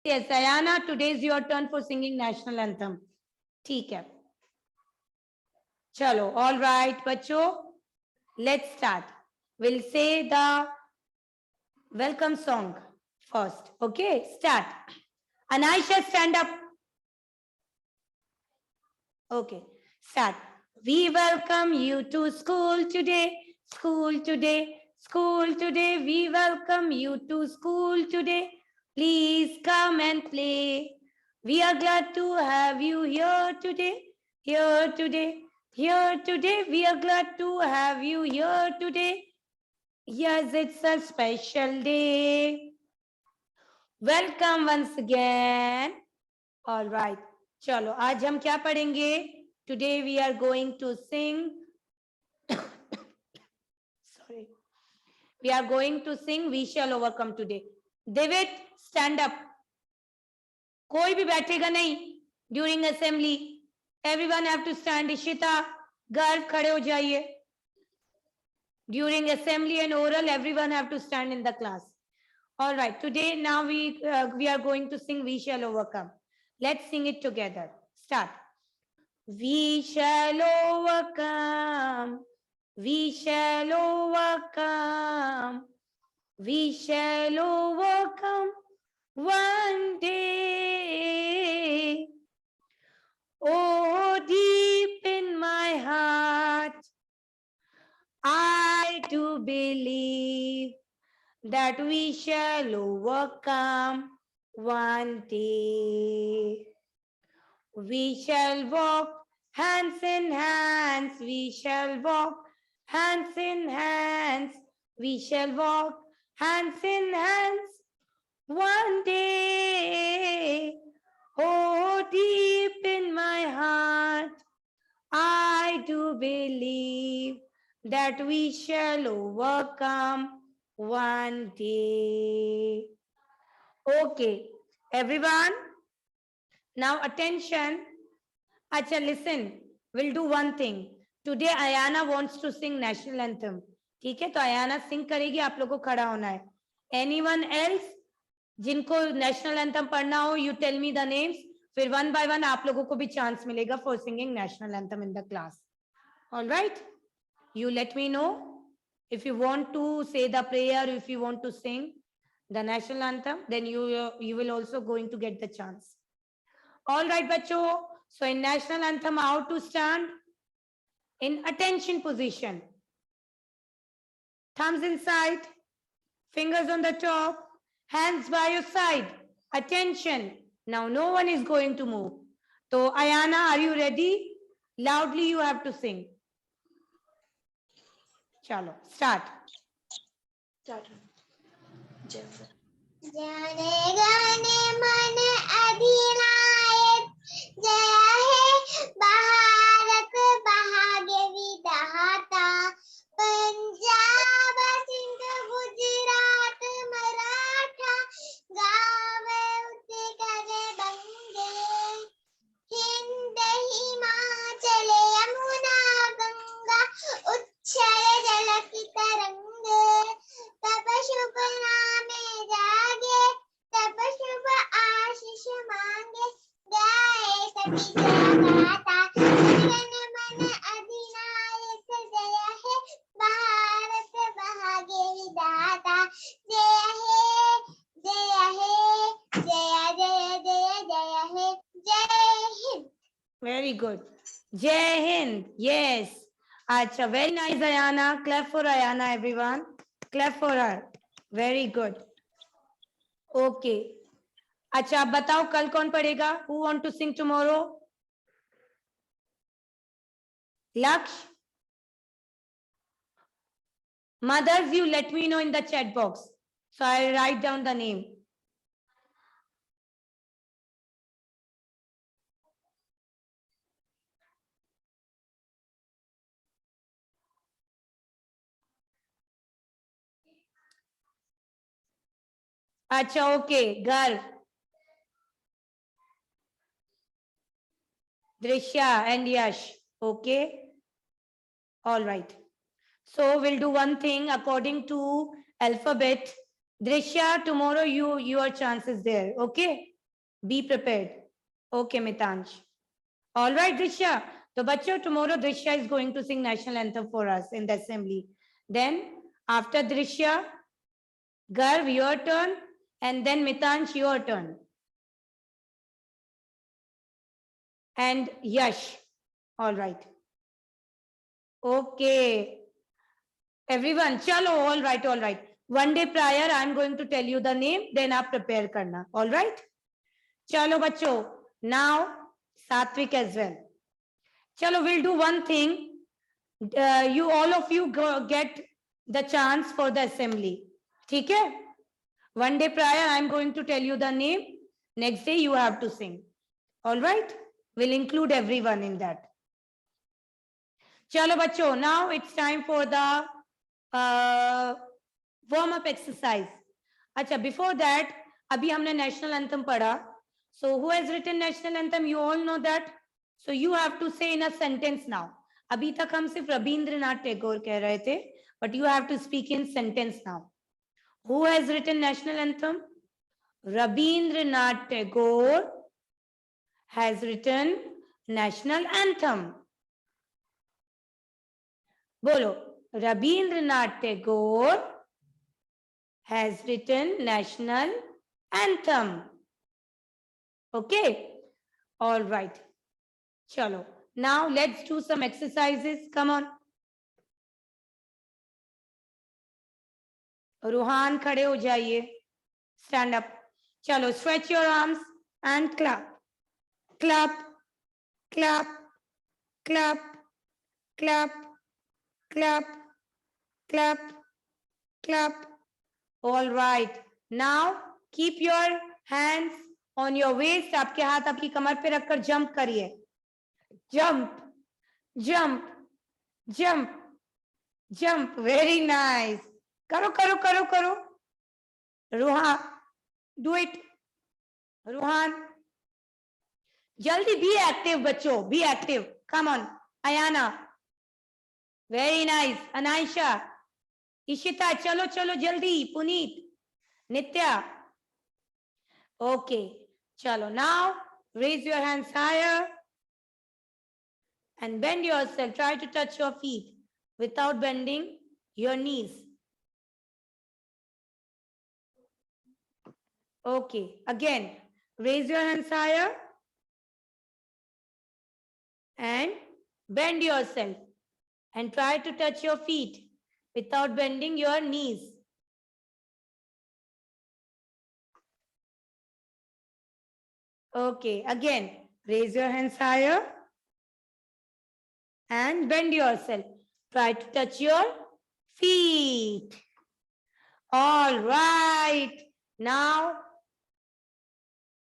yes. Ayana, today is your turn for singing national anthem. ठीक है. चलो, all right, बच्चों. Let's start. We'll say the welcome song first. Okay, start. Anaisha, stand up. Okay, start. We welcome you to school today. School today. School today. We welcome you to school today. Please come and play. We are glad to have you here today. Here today. Here today. We are glad to have you here today. Yes, it's a special day. Welcome once again. All right. चलो आज हम क्या पढ़ेंगे? Today we are going to sing. Sorry. We are going to sing We Shall Overcome today. David, stand up. कोई भी बैठेगा नहीं during assembly. Everyone have to stand. Ishita, girl, खड़े हो जाइए. During assembly and oral, everyone have to stand in the class. All right. Today, now we are going to sing We Shall Overcome. Let's sing it together. Start. We shall overcome. We shall overcome. We shall overcome one day. Oh, deep in my heart, I do believe that we shall overcome one day. We shall walk hands in hands. We shall walk hands in hands. We shall walk hands in hands one day. Oh, deep in my heart, I do believe that we shall overcome one day. Okay, everyone. Now attention. Acha, listen. We'll do one thing. Today Ayana wants to sing national anthem. ठीक है, तो Ayana sing करेगी. आप लोगों को खड़ा होना है. Anyone else? जिनको national anthem पढ़ना हो, you tell me the names. फिर one by one आप लोगों को भी chance मिलेगा for singing national anthem in the class. All right? You let me know if you want to say the prayer, if you want to sing the national anthem, then you will also going to get the chance. All right, bachcho. So in national anthem, how to stand? In attention position. Thumbs inside, fingers on the top, hands by your side. Attention. Now no one is going to move. So Ayana, are you ready? Loudly you have to sing. Chalo, start. Start. जाने गाने मन अधिनायक जय है भारत भाग्य विधाता पंजाब सिंध गुजरात मराठा गावे उत्तर बंगे हिंद हिमाचल यमुना गंगा उच्छल जल की तरंगे तब शुभ नामे जागे तब शुभ आशीष मांगे गाए सभी जगता जन मन अधिनायक जय है भारत भाग्य विधाता जय है जय है जय जय जय जय है जय Hind. Very good. Jai Hind. Yes. Acha, very nice, Ayana. Clap for Ayana, everyone. Clap for her. Very good. Okay. अच्छा, आप बताओ कल कौन पढ़ेगा? Who want to sing tomorrow? Laksh? Mothers, you let me know in the chat box. So I'll write down the name. Acha, okay. Girl. Drishya and Yash. Okay. All right. So we'll do one thing according to alphabet. Drishya, tomorrow your chance is there. Okay. Be prepared. Okay, Mitansh. All right, Drisha. So, bachcho, tomorrow Drisha is going to sing national anthem for us in the assembly. Then, after Drisha, Garv, your turn. And then Mitansh, your turn. And Yash. All right. Okay. Everyone, chalo, all right, all right. One day prior, I'm going to tell you the name, then aap prepare karna. All right? Chalo, bacho. Now, Satvik as well. Chalo, we'll do one thing. You all of you get the chance for the assembly. ठीक है? One day prior, I'm going to tell you the name. Next day, you have to sing. All right? We'll include everyone in that. Chalo, bacho. Now it's time for the warm up exercise. Acha, before that, abhi humne national anthem padha. So who has written national anthem? You all know that. So you have to say in a sentence now. Abhi tak hum sirf Rabindranath Tagore keh rahe the, but you have to speak in sentence now. Who has written national anthem? Rabindranath Tagore has written national anthem. Bolo. Rabindranath Tagore has written national anthem. Okay. All right. Chalo. Now let's do some exercises. Come on. Ruhan, khade ho jaiye. Stand up. Chalo, stretch your arms and clap. Clap, clap, clap, clap, clap, clap, clap. All right. Now keep your hands on your waist. आपके हाथ आपकी कमर पे रखकर jump करिए. Jump, jump, jump, jump. Very nice. करो करो करो करो. Ruhan, do it. Ruhan. Jaldi be active, बच्चों. Be active. Come on. Ayana. Very nice. Anaisha. Ishita. चलो चलो जल्दी. Puneet. Nitya. Okay. Chalo. Now raise your hands higher and bend yourself. Try to touch your feet without bending your knees. Okay. Again, raise your hands higher and bend yourself and try to touch your feet without bending your knees. Okay. Again, raise your hands higher and bend yourself. Try to touch your feet. All right. Now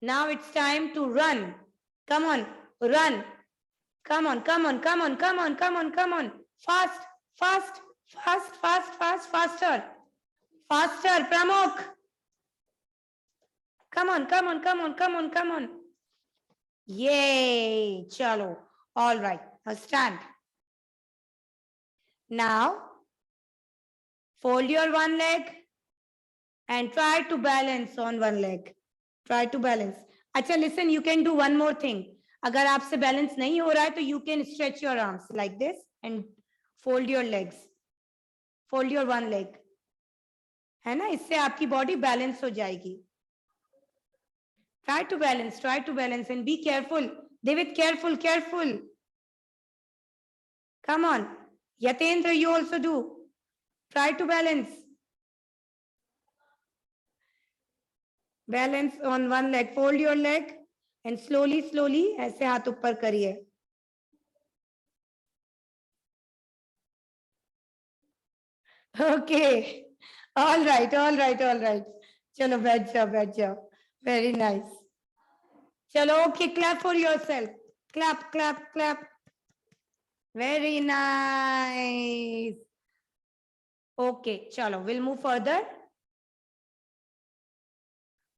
it's time to run. Come on, run. Come on, come on, come on, come on, come on, come on. Fast, fast, fast, fast, fast, faster. Faster, Pramukh. Come on, come on, come on, come on, come on. Yay, chalo. All right, now stand. Now, fold your one leg and try to balance on one leg. Try to balance. Acha, listen, you can do one more thing. अगर आपसे balance नहीं हो रहा है तो you can stretch your arms like this and fold your legs. Fold your one leg. है ना, इससे आपकी body balance हो जाएगी. Try to balance and be careful. David, careful, careful. Come on. Yatendra, you also do. Try to balance. Balance on one leg. Fold your leg and slowly, slowly ऐसे हाथ ऊपर करिए. Okay. All right, all right, all right. चलो बैठ जाओ, बैठ जाओ. Very nice. चलो, okay, clap for yourself. Clap, clap, clap. Very nice. Okay, chalo, we'll move further.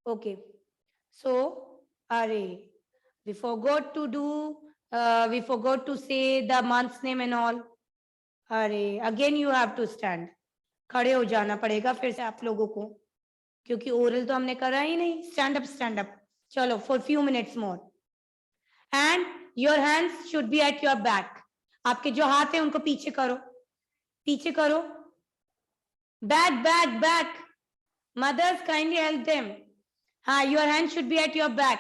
Okay. So, we forgot to do, we forgot to say the month's name and all. Again you have to stand. खड़े हो जाना पड़ेगा फिर से आप लोगों को, क्योंकि ओरल तो हमने करा ही नहीं. Stand up, stand up. चलो for few minutes more. And your hands should be at your back. आपके जो हाथ है उनको पीछे करो, पीछे करो. Back, back, back. Mothers, kindly help them. हाँ, your hand should be at your back.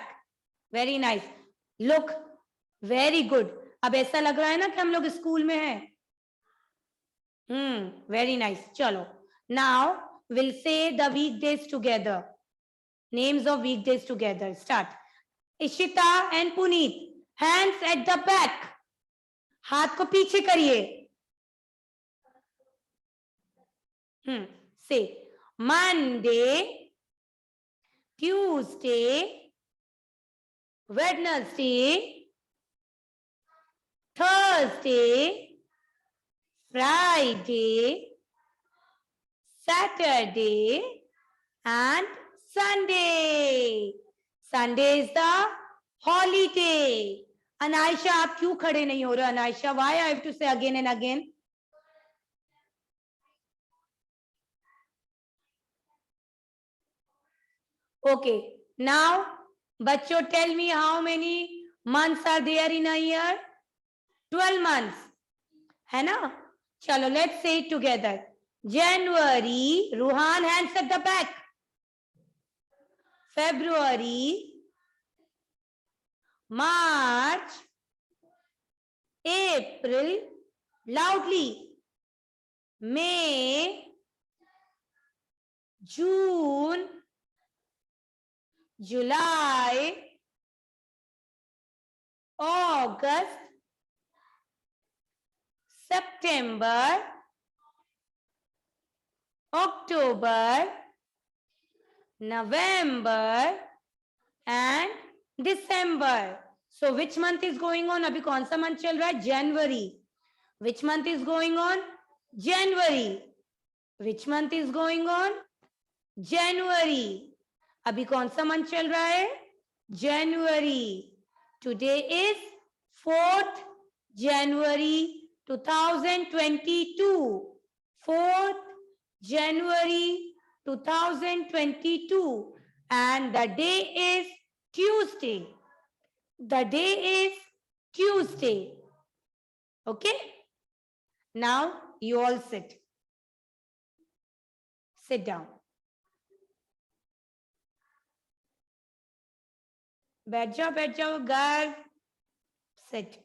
Very nice. Look, very good. अब ऐसा लग रहा है ना कि हम लोग स्कूल में हैं. Very nice. चलो. Now we'll say the weekdays together. Names of weekdays together. Start. Ishita and Puneet. Hands at the back. हाथ को पीछे करिए. Say Monday, Tuesday, Wednesday, Thursday, Friday, Saturday, and Sunday. Sunday is the holiday. Anaysha आप क्यों खड़े नहीं हो रहे? Anaysha, why I have to say again and again? Okay, now बच्चों tell me how many months are there in a year? 12 months, है ना? चलो let's say it together. January, Ruhan, hands at the back. February, March, April, loudly. May, June, July, August, September, October, November, and December. So which month is going on? अभी कौन सा month चल रहा है? January. Which month is going on? January. Which month is going on? January. अभी कौन सा month चल रहा है? January. Today is 4th January 2022. 4th January 2022. And the day is Tuesday. The day is Tuesday. Okay? Now you all sit. Sit down. बैठ जाओ girl. Sit.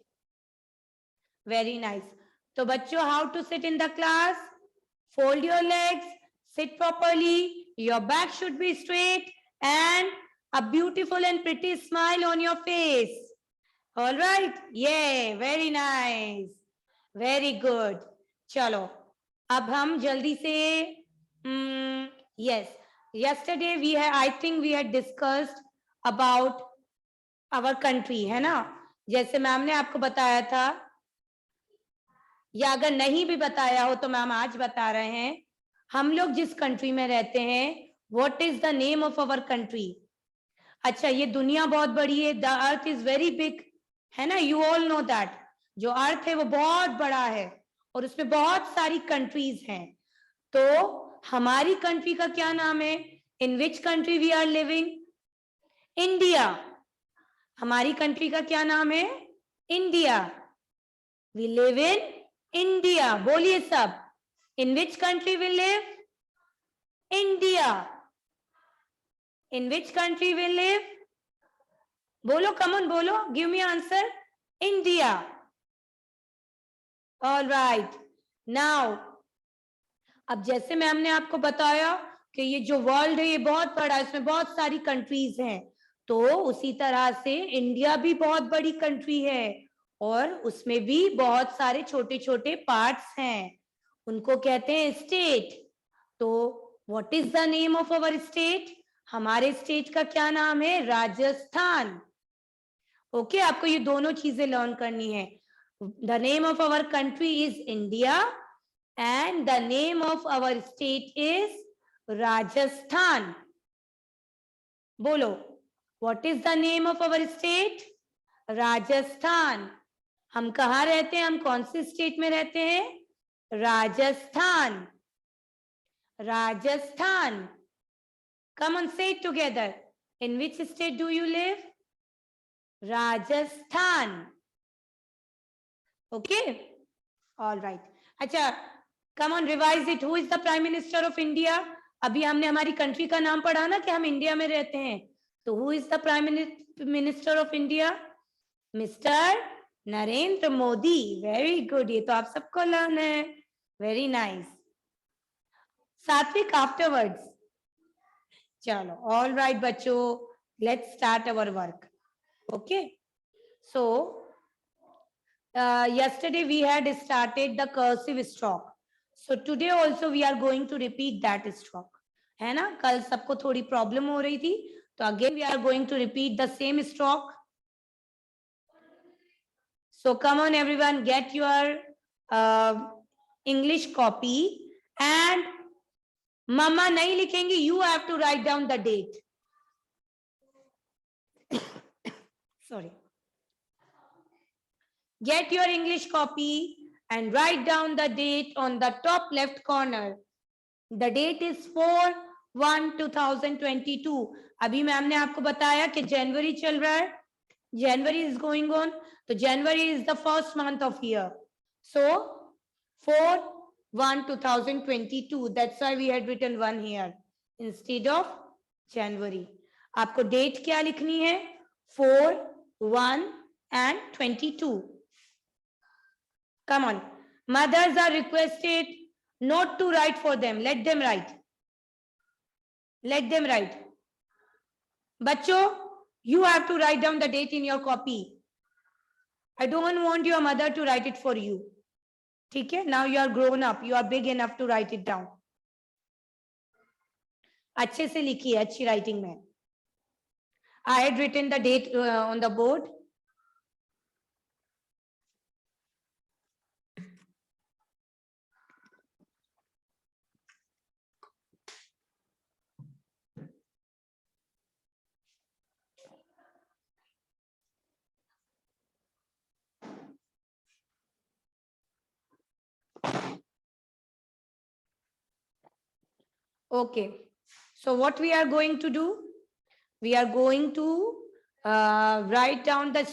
Very nice. तो बच्चों, how to sit in the class? Fold your legs, sit properly, your back should be straight, and a beautiful and pretty smile on your face. All right? Yeah, very nice. Very good. चलो, अब हम जल्दी से, yes, yesterday I think we had discussed about our country, है ना? जैसे ma'am ने आपको बताया था, या अगर नहीं भी बताया हो तो मैम आज बता रहे हैं. हम लोग जिस कंट्री में रहते हैं, what is the name of our country? अच्छा, ये दुनिया बहुत बड़ी है. The earth is very big, है ना? You all know that. जो अर्थ है वो बहुत बड़ा है और उसमें बहुत सारी कंट्रीज हैं. तो हमारी कंट्री का क्या नाम है? In which country we are living? India. हमारी कंट्री का क्या नाम है? India. We live in India. बोलिए सब. In which country we live? India. In which country we live? बोलो, कम ऑन बोलो, give me answer. India. All right. Now अब जैसे मैम ने आपको बताया कि ये जो वर्ल्ड है ये बहुत बड़ा है, इसमें बहुत सारी कंट्रीज हैं. तो उसी तरह से इंडिया भी बहुत बड़ी कंट्री है और उसमें भी बहुत सारे छोटे छोटे पार्ट्स हैं. उनको कहते हैं स्टेट. तो what is the name of our state? हमारे स्टेट का क्या नाम है? राजस्थान. ओके, आपको ये दोनों चीजें लर्न करनी है. The name of our country is India and the name of our state is Rajasthan. बोलो, what is the name of our state? Rajasthan. हम कहाँ रहते हैं? हम कौन से स्टेट में रहते हैं? Rajasthan. Rajasthan. Come on, say it together. In which state do you live? Rajasthan. Okay. All right. अच्छा, come on, revise it. Who is the Prime Minister of India? अभी हमने हमारी कंट्री का नाम पढ़ा ना कि हम इंडिया में रहते हैं. तो who is the Prime Minister of India? Mr. Narendra Modi. Very good. ये तो आप सबको लर्न है. Very nice. सात्विक afterwards. चलो. All right, बच्चों. Let's start our work. Okay. So yesterday we had started the cursive stroke. So today also we are going to repeat that stroke. है ना? कल सबको थोड़ी प्रॉब्लम हो रही थी, तो again we are going to repeat the same stroke. So come on everyone, get your English copy and mama नहीं लिखेंगी, you have to write down the date. Sorry. Get your English copy and write down the date on the top left corner. The date is 4/1/2022. अभी ma'am ने आपको बताया कि जनवरी चल रहा है. January is going on. So January is the first month of year. So 4/1/2022. That's why we had written 1 here instead of January. आपको date क्या लिखनी है? 4, 1 and 22. Come on. Mothers are requested not to write for them. Let them write. Let them write. Bachcho, you have to write down the date in your copy. I don't want your mother to write it for you. ठीक है? Now you are grown up. You are big enough to write it down. अच्छे से लिखिए, अच्छी writing में. I had written the date on the board. Okay. So what we are going to do? We are going to write down the